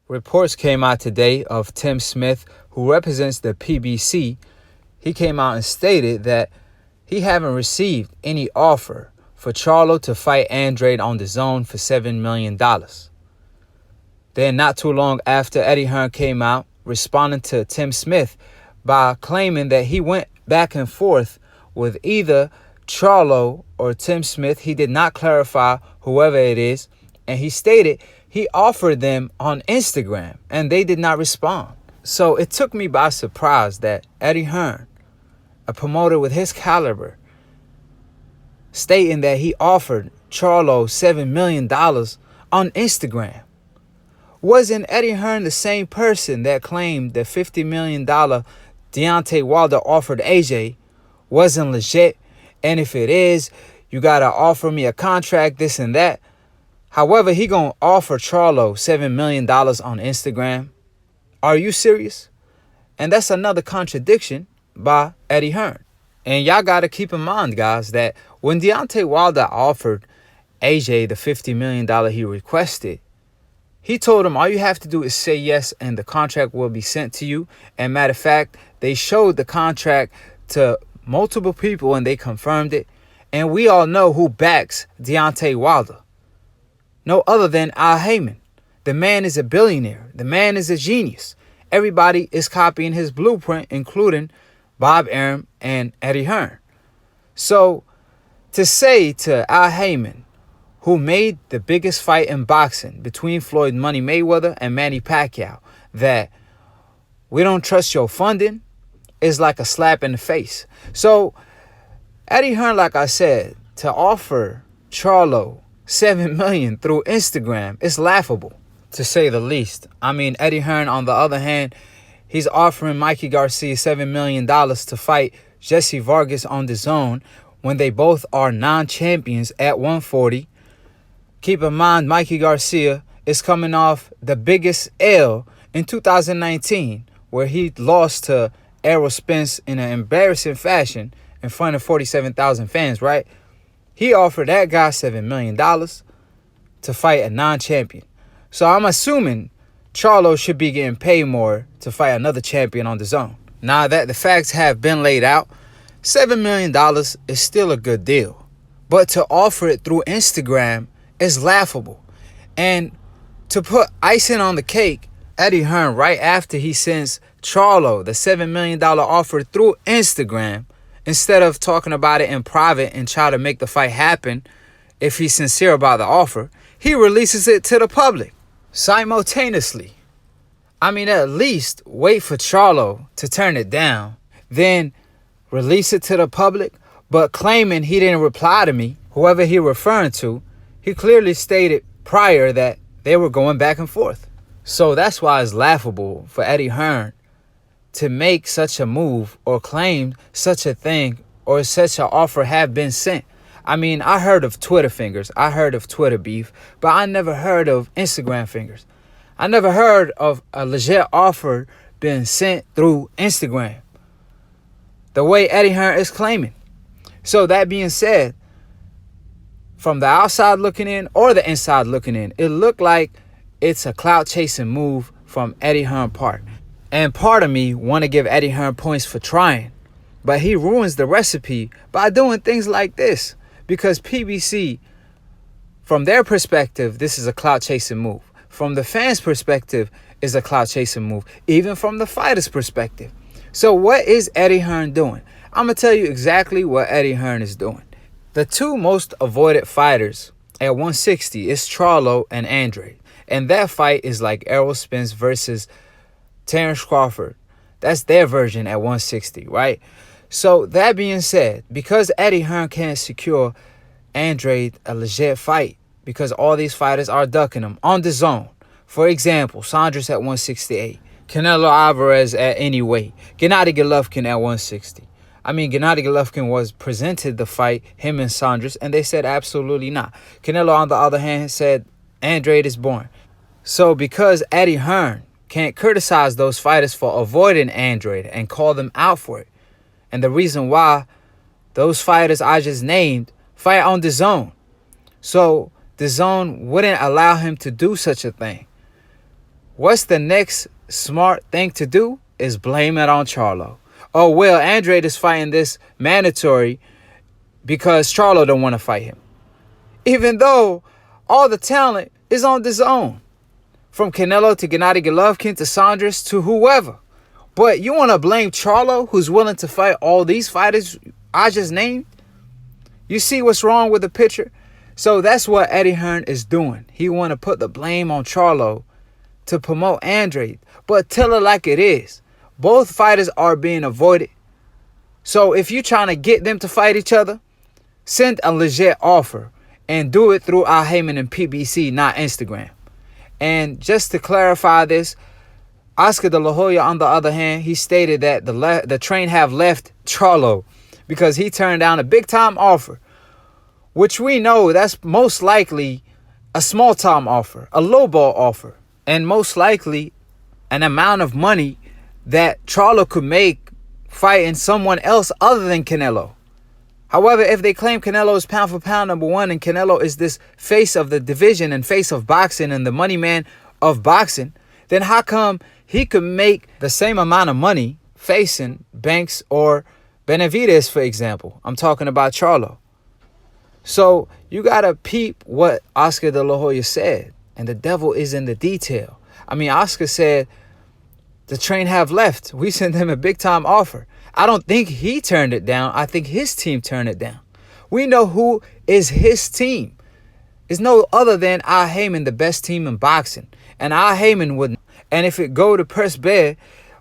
Reports came out today of Tim Smith, who represents the PBC. He came out and stated that he haven't received any offer for Charlo to fight Andrade on the zone for $7 million. Then not too long after, Eddie Hearn came out responding to Tim Smith by claiming that he went back and forth with either Charlo or Tim Smith. He did not clarify whoever it is, and he stated he offered them on Instagram and they did not respond. So it took me by surprise that Eddie Hearn, a promoter with his caliber, stating that he offered Charlo $7 million on Instagram. Wasn't Eddie Hearn the same person that claimed the $50 million Deontay Wilder offered AJ wasn't legit? And if it is, you got to offer me a contract, this and that. However, he going to offer Charlo $7 million on Instagram. Are you serious? And that's another contradiction by Eddie Hearn. And y'all got to keep in mind, guys, that when Deontay Wilder offered AJ the $50 million he requested, he told him all you have to do is say yes and the contract will be sent to you. And matter of fact, they showed the contract to multiple people and they confirmed it. And we all know who backs Deontay Wilder. No other than Akhi. The man is a billionaire. The man is a genius. Everybody is copying his blueprint, including Bob Arum and Eddie Hearn. So to say to Akhi, who made the biggest fight in boxing between Floyd Money Mayweather and Manny Pacquiao, that we don't trust your funding, is like a slap in the face. So Eddie Hearn, like I said, to offer Charlo $7 million through Instagram is laughable, to say the least. I mean, Eddie Hearn, on the other hand, he's offering Mikey Garcia $7 million to fight Jesse Vargas on the zone when they both are non-champions at 140. Keep in mind, Mikey Garcia is coming off the biggest L in 2019, where he lost to Errol Spence in an embarrassing fashion in front of 47,000 fans, right? He offered that guy $7 million to fight a non-champion. So I'm assuming Charlo should be getting paid more to fight another champion on the zone. Now that the facts have been laid out, $7 million is still a good deal. But to offer it through Instagram is laughable. And to put icing on the cake, Eddie Hearn, right after he sends Charlo the $7 million offer through Instagram, instead of talking about it in private and try to make the fight happen, if he's sincere about the offer, he releases it to the public simultaneously. I mean, at least wait for Charlo to turn it down, then release it to the public. But claiming he didn't reply to me, whoever he referring to, he clearly stated prior that they were going back and forth. So that's why it's laughable for Eddie Hearn to make such a move or claim such a thing or such an offer have been sent. I mean, I heard of Twitter fingers. I heard of Twitter beef, but I never heard of Instagram fingers. I never heard of a legit offer being sent through Instagram the way Eddie Hearn is claiming. So that being said, from the outside looking in or the inside looking in, it looked like it's a clout chasing move from Eddie Hearn part. And part of me want to give Eddie Hearn points for trying, but he ruins the recipe by doing things like this. Because PBC, from their perspective, this is a clout chasing move. From the fans' perspective, is a clout chasing move. Even from the fighter's perspective. So what is Eddie Hearn doing? I'm going to tell you exactly what Eddie Hearn is doing. The two most avoided fighters at 160 is Charlo and Andrade. And that fight is like Errol Spence versus Terrence Crawford. That's their version at 160, right? So that being said, because Eddie Hearn can't secure Andrade a legit fight, because all these fighters are ducking him on the zone. For example, Saunders at 168, Canelo Alvarez at any weight, Gennady Golovkin at 160. I mean, Gennady Golovkin was presented the fight, him and Saunders, and they said absolutely not. Canelo, on the other hand, said Andrade is born. So because Eddie Hearn can't criticize those fighters for avoiding Andrade and call them out for it, and the reason why those fighters I just named fight on the zone. So the zone wouldn't allow him to do such a thing. what's the next smart thing to do is blame it on Charlo. Oh, well, Andrade is fighting this mandatory because Charlo don't want to fight him. Even though all the talent is on the zone. From Canelo to Gennady Golovkin to Saunders to whoever. But you want to blame Charlo, who's willing to fight all these fighters I just named? You see what's wrong with the picture? So that's what Eddie Hearn is doing. He want to put the blame on Charlo to promote Andrade. But tell it like it is. Both fighters are being avoided. So if you're trying to get them to fight each other, send a legit offer. And do it through Akhi and PBC, not Instagram. And just to clarify this, Oscar De La Hoya, on the other hand, he stated that the train have left Charlo because he turned down a big-time offer, which we know that's most likely a small-time offer, a lowball offer, and most likely an amount of money that Charlo could make fighting someone else other than Canelo. However, if they claim Canelo is pound for pound number one and Canelo is this face of the division and face of boxing and the money man of boxing, then how come he could make the same amount of money facing Banks or Benavidez, for example? I'm talking about Charlo. So you got to peep what Oscar De La Hoya said. And the devil is in the detail. I mean, Oscar said the train have left. We sent him a big-time offer. I don't think he turned it down. I think his team turned it down. We know who is his team. It's no other than Akhi, the best team in boxing. And Akhi wouldn't. And if it go to press bed,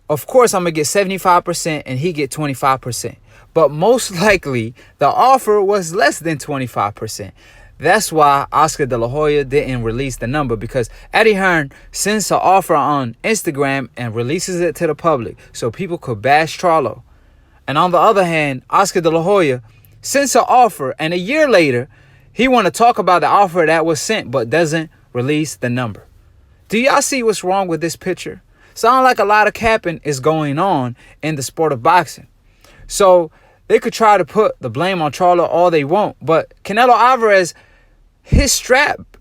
of course I'm going to get 75% and he get 25%. But most likely the offer was less than 25%. That's why Oscar De La Hoya didn't release the number, because Eddie Hearn sends an offer on Instagram and releases it to the public so people could bash Charlo. And on the other hand, Oscar De La Hoya sends an offer, and a year later, he want to talk about the offer that was sent but doesn't release the number. Do y'all see what's wrong with this picture? Sound like a lot of capping is going on in the sport of boxing. So they could try to put the blame on Charlo all they want, but Canelo Alvarez, his strap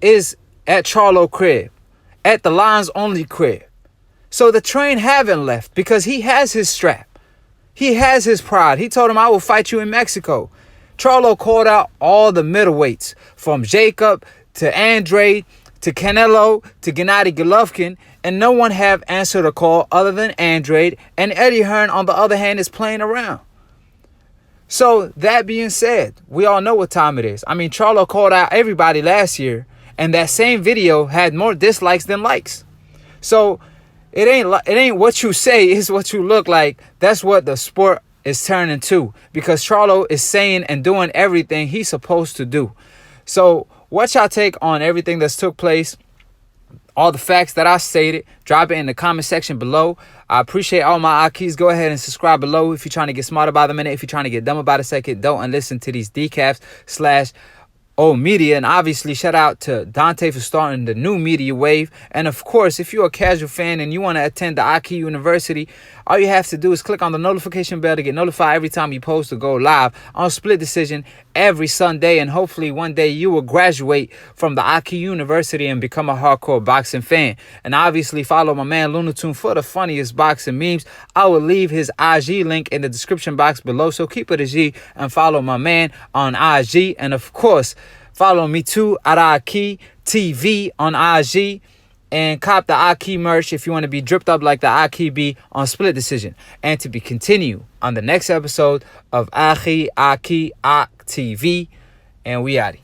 is at Charlo crib, at the Lions Only crib. So the train haven't left because he has his strap. He has his pride. He told him, I will fight you in Mexico. Charlo called out all the middleweights, from Jacob to Andrade to Canelo to Gennady Golovkin, and no one have answered a call other than Andrade, and Eddie Hearn, on the other hand, is playing around. So that being said, we all know what time it is. I mean, Charlo called out everybody last year, and that same video had more dislikes than likes. So it ain't what you say, it's what you look like. That's what the sport is turning to, because Charlo is saying and doing everything he's supposed to do. So what's y'all take on everything that's took place? All the facts that I stated, drop it in the comment section below. I appreciate all my Akhis. Go ahead and subscribe below if you're trying to get smarter by the minute. If you're trying to get dumber by the second, don't, and listen to these decaps / media. And obviously, shout out to Dante for starting the new media wave. And of course, if you're a casual fan and you want to attend the Akhi University, all you have to do is click on the notification bell to get notified every time you post to go live on Split Decision every Sunday. And hopefully one day you will graduate from the Akhi University and become a hardcore boxing fan. And obviously follow my man Lunatune for the funniest boxing memes. I will leave his IG link in the description box below, so keep it a G and follow my man on IG. And of course, follow me too at Akhi TV on IG. And cop the Akhi merch if you want to be dripped up like the Akhi be on Split Decision. And to be continued on the next episode of Akhi TV. And we outie.